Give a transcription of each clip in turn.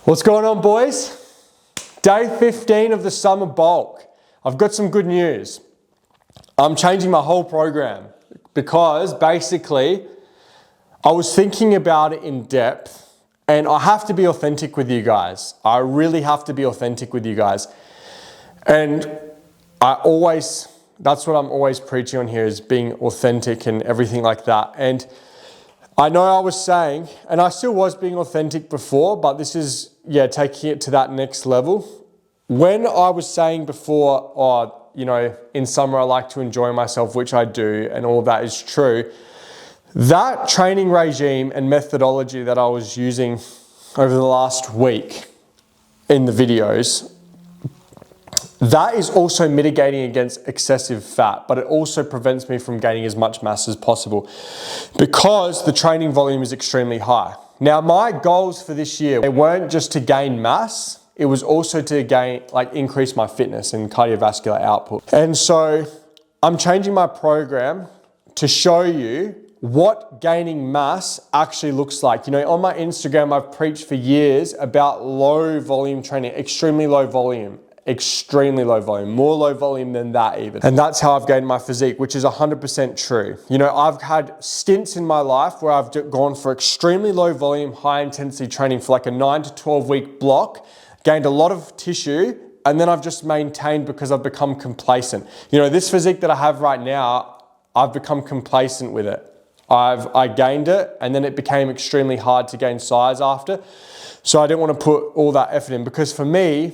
What's going on, boys? Day 15 of the summer bulk. I've got some good news. I'm changing my whole program because basically I was thinking about it in depth and I have to be authentic with you guys. I really have to be authentic with you guys. And that's what I'm always preaching on here, is being authentic and everything like that. And I know I was saying, and I still was being authentic before, but this is, taking it to that next level. When I was saying before, in summer I like to enjoy myself, which I do, and all that is true, that training regime and methodology that I was using over the last week in the videos, that is also mitigating against excessive fat, but it also prevents me from gaining as much mass as possible because the training volume is extremely high. Now, my goals for this year, they weren't just to gain mass, it was also to increase my fitness and cardiovascular output. And so I'm changing my program to show you what gaining mass actually looks like. On my Instagram, I've preached for years about low volume training, extremely low volume, more low volume than that even. And that's how I've gained my physique, which is 100% true. I've had stints in my life where I've gone for extremely low volume, high intensity training for like a 9 to 12 week block, gained a lot of tissue, and then I've just maintained because I've become complacent. This physique that I have right now, I've become complacent with it. I gained it and then it became extremely hard to gain size after. So I didn't want to put all that effort in because for me,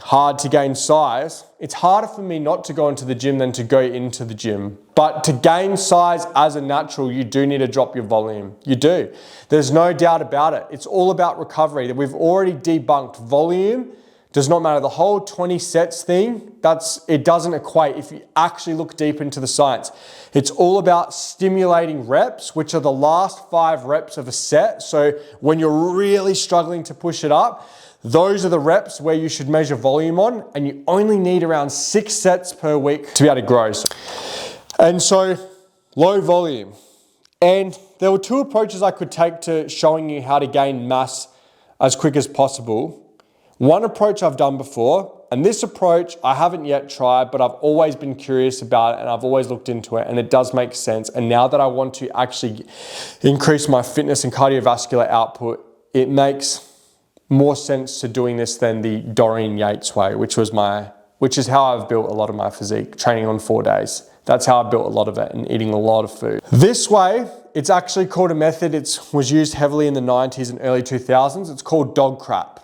hard to gain size, it's harder for me not to go into the gym than to go into the gym. But to gain size as a natural, you do need to drop your volume. You do. There's no doubt about it. It's all about recovery. We've already debunked volume. Does not matter. The whole 20 sets thing, it doesn't equate if you actually look deep into the science. It's all about stimulating reps, which are the last 5 reps of a set. So when you're really struggling to push it up, those are the reps where you should measure volume on, and you only need around 6 sets per week to be able to grow. And so, low volume. And there were 2 approaches I could take to showing you how to gain mass as quick as possible. One approach I've done before, and this approach I haven't yet tried, but I've always been curious about it and I've always looked into it and it does make sense. And now that I want to actually increase my fitness and cardiovascular output, it makes more sense to doing this than the Dorian Yates way, which is how I've built a lot of my physique, training on 4 days. That's how I built a lot of it and eating a lot of food. This way, it's actually called a method. It was used heavily in the 90s and early 2000s. It's called DoggCrapp.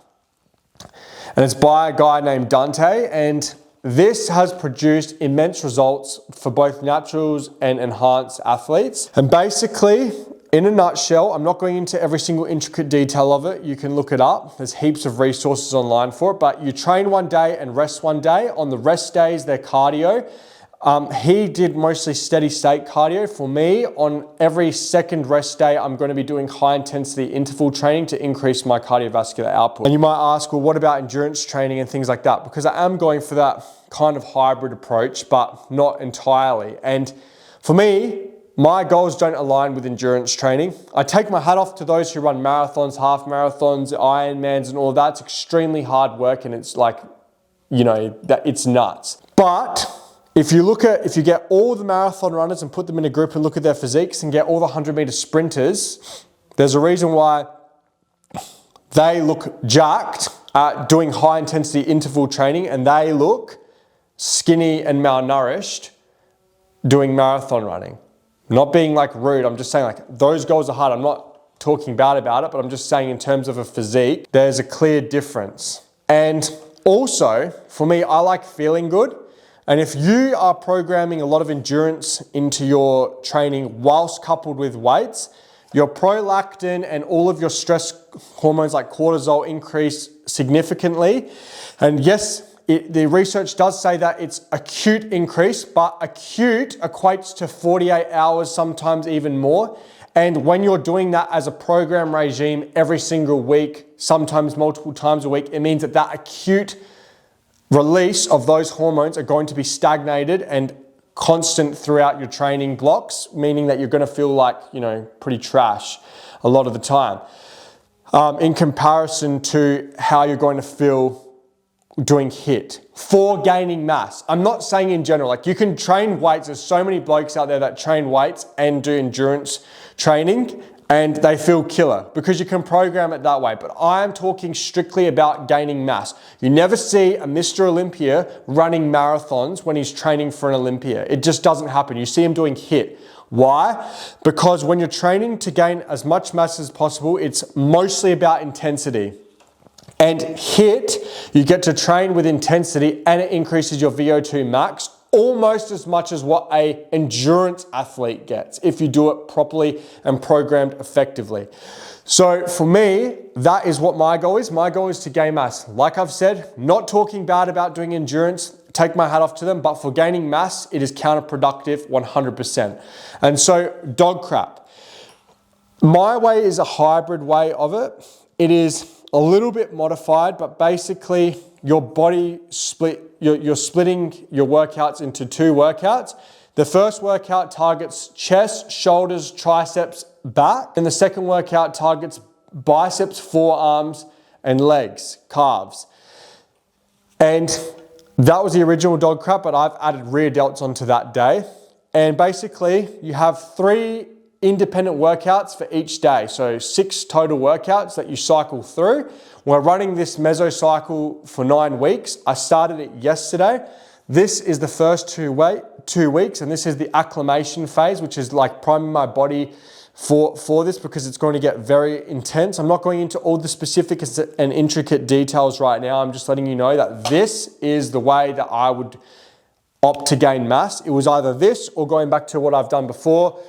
And it's by a guy named Dante. And this has produced immense results for both naturals and enhanced athletes. And basically, in a nutshell, I'm not going into every single intricate detail of it. You can look it up. There's heaps of resources online for it, but you train one day and rest one day. On the rest days, they're cardio. He did mostly steady state cardio. For me, on every second rest day, I'm going to be doing high intensity interval training to increase my cardiovascular output. And you might ask, well, what about endurance training and things like that? Because I am going for that kind of hybrid approach, but not entirely. And for me, my goals don't align with endurance training. I take my hat off to those who run marathons, half marathons, Ironmans and all that. It's extremely hard work and it's like, it's nuts. But if you get all the marathon runners and put them in a group and look at their physiques and get all the 100-meter sprinters, there's a reason why they look jacked at doing high intensity interval training and they look skinny and malnourished doing marathon running. Not being rude, I'm just saying those goals are hard. I'm not talking bad about it, but I'm just saying in terms of a physique, there's a clear difference. And also, for me, I like feeling good. And if you are programming a lot of endurance into your training whilst coupled with weights, your prolactin and all of your stress hormones like cortisol increase significantly. And yes, the research does say that it's acute increase, but acute equates to 48 hours, sometimes even more. And when you're doing that as a program regime every single week, sometimes multiple times a week, it means that acute release of those hormones are going to be stagnated and constant throughout your training blocks, meaning that you're going to feel pretty trash a lot of the time. in comparison to how you're going to feel doing HIIT for gaining mass. I'm not saying in general, like you can train weights. There's so many blokes out there that train weights and do endurance training and they feel killer because you can program it that way. But I am talking strictly about gaining mass. You never see a Mr. Olympia running marathons when he's training for an Olympia. It just doesn't happen. You see him doing HIIT. Why? Because when you're training to gain as much mass as possible, it's mostly about intensity. And HIIT, you get to train with intensity and it increases your VO2 max almost as much as what an endurance athlete gets if you do it properly and programmed effectively. So for me, that is what my goal is. My goal is to gain mass. Like I've said, not talking bad about doing endurance, take my hat off to them, but for gaining mass, it is counterproductive 100%. And so DoggCrapp. My way is a hybrid way of it. It is a little bit modified, but basically your body split, you're splitting your workouts into 2 workouts. The first workout targets chest, shoulders, triceps, back. And the second workout targets biceps, forearms, and legs, calves. And that was the original DoggCrapp, but I've added rear delts onto that day. And basically you have 3 independent workouts for each day. So 6 total workouts that you cycle through. We're running this mesocycle for 9 weeks. I started it yesterday. This is the first 2 weeks, and this is the acclimation phase, which is like priming my body for this because it's going to get very intense. I'm not going into all the specifics and intricate details right now. I'm just letting you know that this is the way that I would opt to gain mass. It was either this or going back to what I've done before,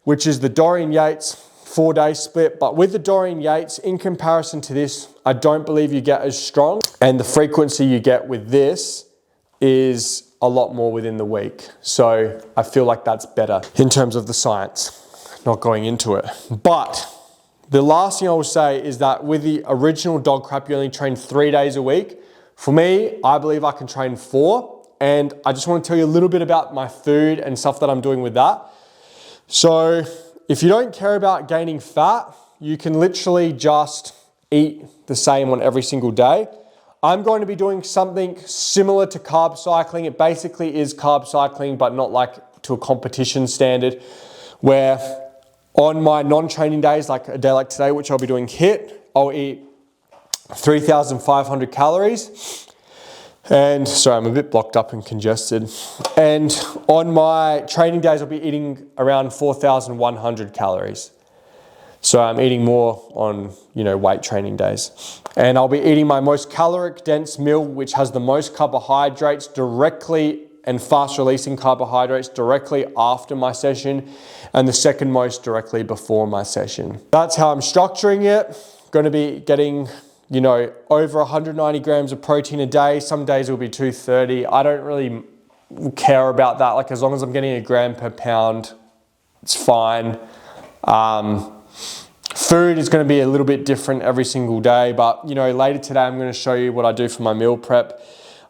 which is the Dorian Yates 4-day split. But with the Dorian Yates, in comparison to this, I don't believe you get as strong. And the frequency you get with this is a lot more within the week. So I feel like that's better in terms of the science, not going into it. But the last thing I will say is that with the original DoggCrapp, you only train 3 days a week. For me, I believe I can train 4. And I just want to tell you a little bit about my food and stuff that I'm doing with that. So if you don't care about gaining fat, you can literally just eat the same on every single day. I'm going to be doing something similar to carb cycling. It basically is carb cycling, but not like to a competition standard, where on my non-training days, like a day like today, which I'll be doing HIIT, I'll eat 3,500 calories. And sorry, I'm a bit blocked up and congested. And on my training days, I'll be eating around 4,100 calories. So I'm eating more on, weight training days. And I'll be eating my most caloric dense meal, which has the most carbohydrates directly and fast releasing carbohydrates directly after my session, and the second most directly before my session. That's how I'm structuring it. Going to be getting over 190 grams of protein a day. Some days it'll be 230. I don't really care about that. Like as long as I'm getting a gram per pound, it's fine. Food is going to be a little bit different every single day, but later today I'm going to show you what I do for my meal prep.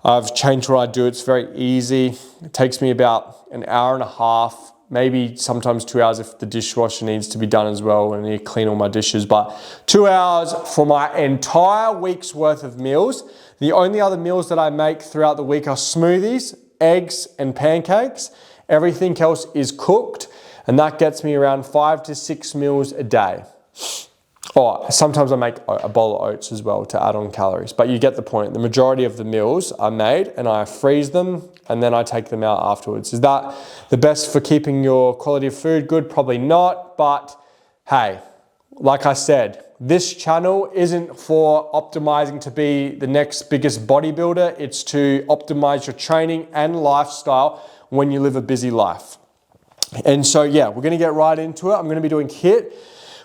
I've changed what I do. It's very easy. It takes me about an hour and a half, maybe sometimes 2 hours if the dishwasher needs to be done as well and I need to clean all my dishes, but 2 hours for my entire week's worth of meals. The only other meals that I make throughout the week are smoothies, eggs, and pancakes. Everything else is cooked, and that gets me around 5 to 6 meals a day. Or sometimes I make a bowl of oats as well to add on calories, but you get the point. The majority of the meals are made and I freeze them and then I take them out afterwards. Is that the best for keeping your quality of food good? Probably not, but hey, like I said, this channel isn't for optimizing to be the next biggest bodybuilder. It's to optimize your training and lifestyle when you live a busy life. And so yeah, we're gonna get right into it. I'm gonna be doing HIIT.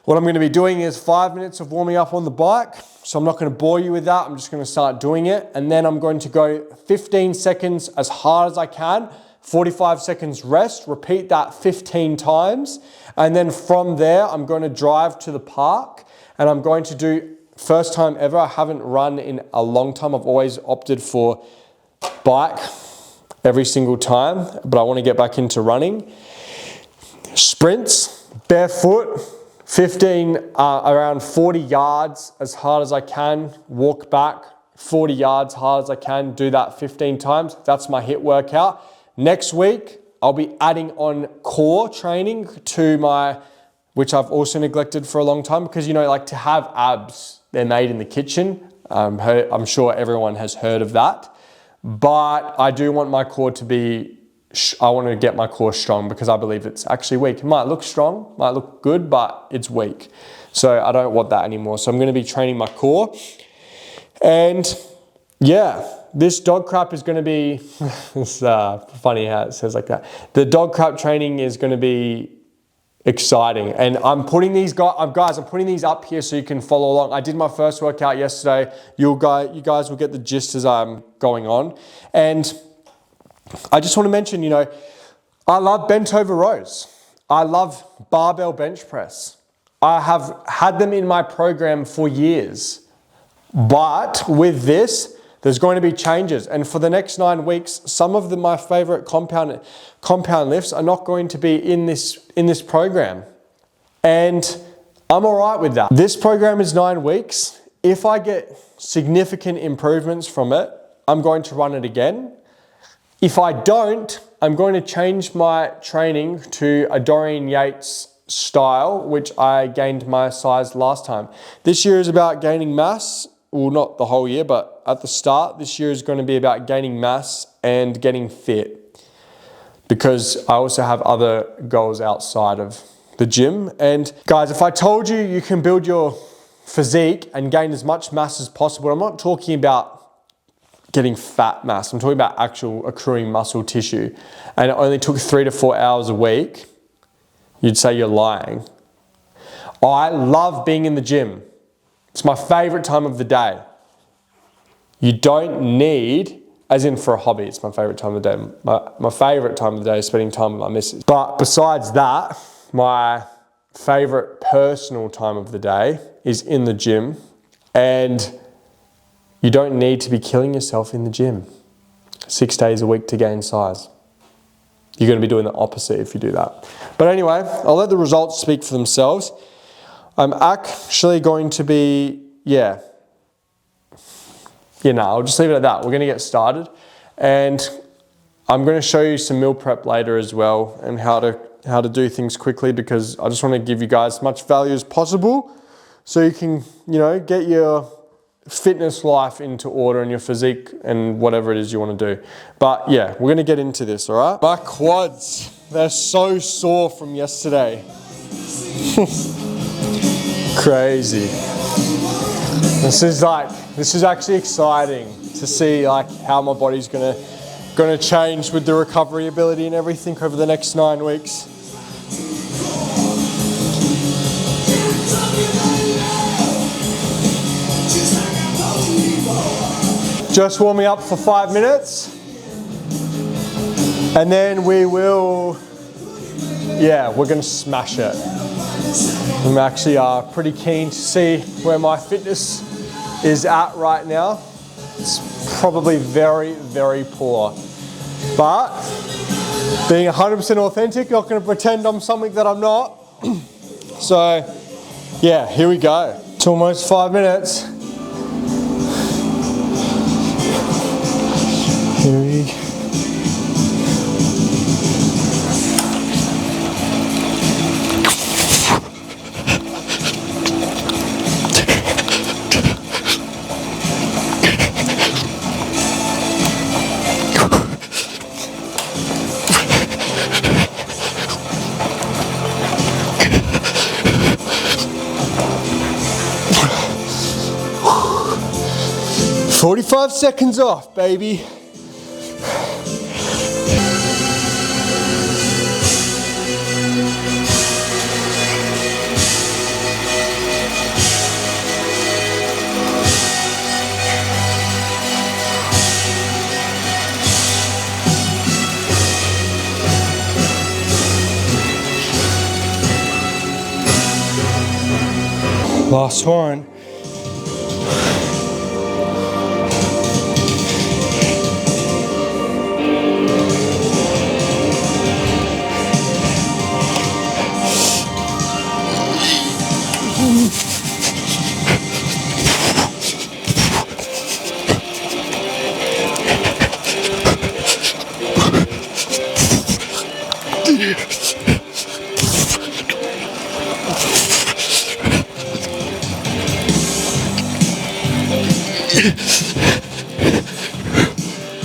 What I'm going to be doing is 5 minutes of warming up on the bike. So I'm not going to bore you with that. I'm just going to start doing it. And then I'm going to go 15 seconds as hard as I can, 45 seconds rest, repeat that 15 times. And then from there, I'm going to drive to the park and I'm going to do, first time ever, I haven't run in a long time. I've always opted for bike every single time, but I want to get back into running. Sprints, barefoot, 15, around 40 yards as hard as I can, walk back 40 yards hard as I can, do that 15 times. That's my HIIT workout. Next week, I'll be adding on core training to my, which I've also neglected for a long time because, you know, like to have abs, they're made in the kitchen. I'm sure everyone has heard of that. But I do want my core to be, I want to get my core strong because I believe it's actually weak. It might look strong, might look good, but it's weak. So I don't want that anymore. So I'm going to be training my core. And yeah, this DoggCrapp is going to be, it's funny how it says like that. The DoggCrapp training is going to be exciting. And I'm putting these guys, I'm putting these up here so you can follow along. I did my first workout yesterday. You guys will get the gist as I'm going on. And I just want to mention, you know, I love bent over rows. I love barbell bench press. I have had them in my program for years. But with this, there's going to be changes. And for the next 9 weeks, some of my favorite compound lifts are not going to be in this program. And I'm all right with that. This program is 9 weeks. If I get significant improvements from it, I'm going to run it again. If I don't, I'm going to change my training to a Dorian Yates style, which I gained my size last time. This year is about gaining mass. Well, not the whole year, but at the start, this year is going to be about gaining mass and getting fit. Because I also have other goals outside of the gym. And guys, if I told you you can build your physique and gain as much mass as possible, I'm not talking about getting fat mass. I'm talking about actual accruing muscle tissue. And it only took 3 to 4 hours a week. You'd say you're lying. I love being in the gym. It's my favorite time of the day. You don't need, as in for a hobby, it's my favorite time of the day. My favorite time of the day is spending time with my missus. But besides that, my favorite personal time of the day is in the gym. And you don't need to be killing yourself in the gym 6 days a week to gain size. You're going to be doing the opposite if you do that. But anyway, I'll let the results speak for themselves. I'm actually going to be, I'll just leave it at that. We're going to get started. And I'm going to show you some meal prep later as well and how to do things quickly because I just want to give you guys as much value as possible so you can, you know, get your fitness life into order and your physique and whatever it is you want to do. But yeah, we're going to get into this, all right? My quads, they're so sore from yesterday. Crazy. This is actually exciting to see like how my body's gonna change with the recovery ability and everything over the next 9 weeks. Just warming up for 5 minutes. And then we will, we're gonna smash it. I'm actually pretty keen to see where my fitness is at right now. It's probably very, very poor. But being 100% authentic, not gonna pretend I'm something that I'm not. So yeah, here we go. It's almost 5 minutes. Here we go. 45 seconds off, baby. Last one.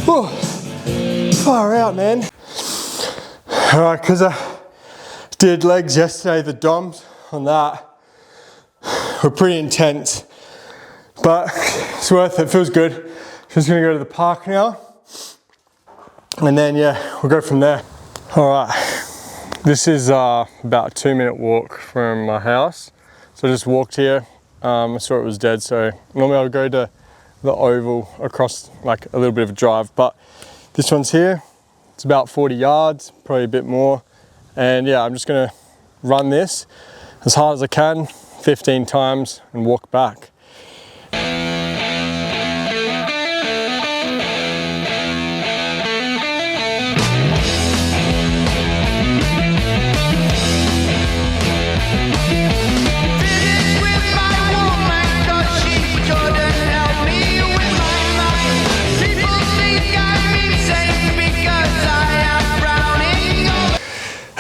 Oh, far out, man. All right, because I did legs yesterday, the DOMs on that were pretty intense, but it's worth it, feels good. Just gonna go to the park now, and then yeah, we'll go from there. All right, this is about a 2-minute walk from my house. So I just walked here, I saw it was dead, so normally I would go to the oval across like a little bit of a drive, but this one's here. It's about 40 yards, probably a bit more. And yeah, I'm just gonna run this as hard as I can, 15 times, and walk back.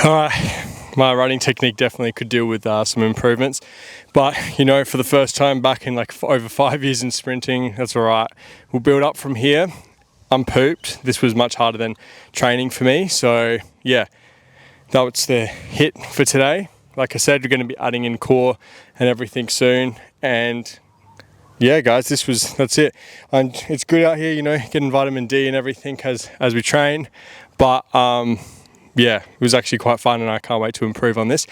All right, my running technique definitely could deal with some improvements, but you know, for the first time back in like over 5 years in sprinting, that's all right. We'll build up from here. I'm pooped. This was much harder than training for me, so yeah, that's the HIIT for today. Like I said, we're going to be adding in core and everything soon, and yeah, guys, that's it. And it's good out here, you know, getting vitamin D and everything as we train, but yeah, it was actually quite fun, and I can't wait to improve on this.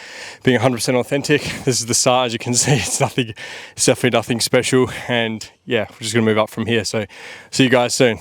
Being 100% authentic, this is the start. As you can see, it's definitely nothing special, and yeah, we're just gonna move up from here. So see you guys soon.